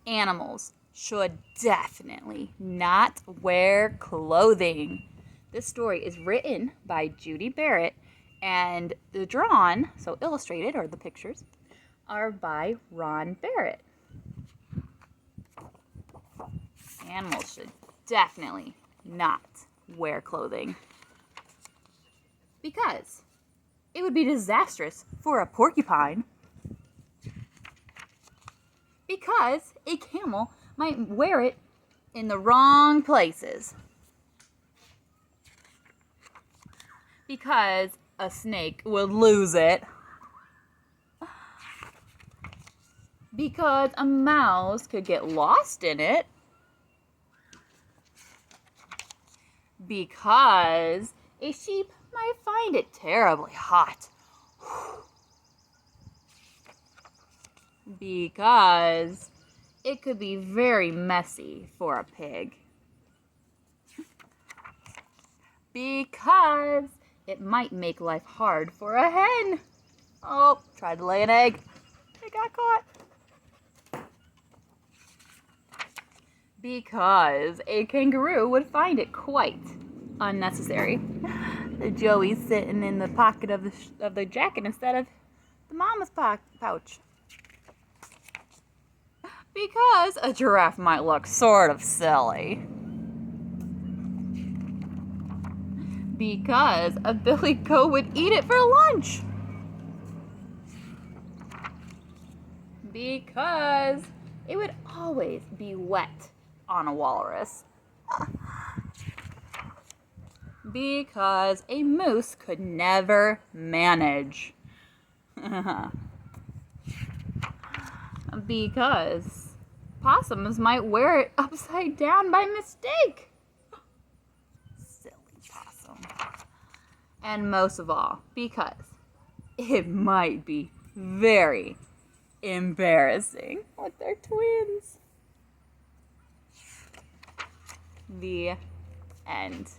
Animals should definitely not wear clothing. This story is written by Judy Barrett, and the drawn, so illustrated, or the pictures, are by Ron Barrett. Animals should definitely not wear clothing because it would be disastrous for a porcupine. Because a camel might wear it in the wrong places. Because a snake would lose it. Because a mouse could get lost in it. Because a sheep might find it terribly hot. Because it could be very messy for a pig. Because it might make life hard for a hen. Oh, tried to lay an egg. It got caught. Because a kangaroo would find it quite unnecessary. The Joey's sitting in the pocket of the jacket instead of the mama's pouch. Because a giraffe might look sort of silly. Because a billy goat would eat it for lunch. Because it would always be wet on a walrus. Because a moose could never manage. Because possums might wear it upside down by mistake. Silly possum. And most of all, because it might be very embarrassing with their twins. The end.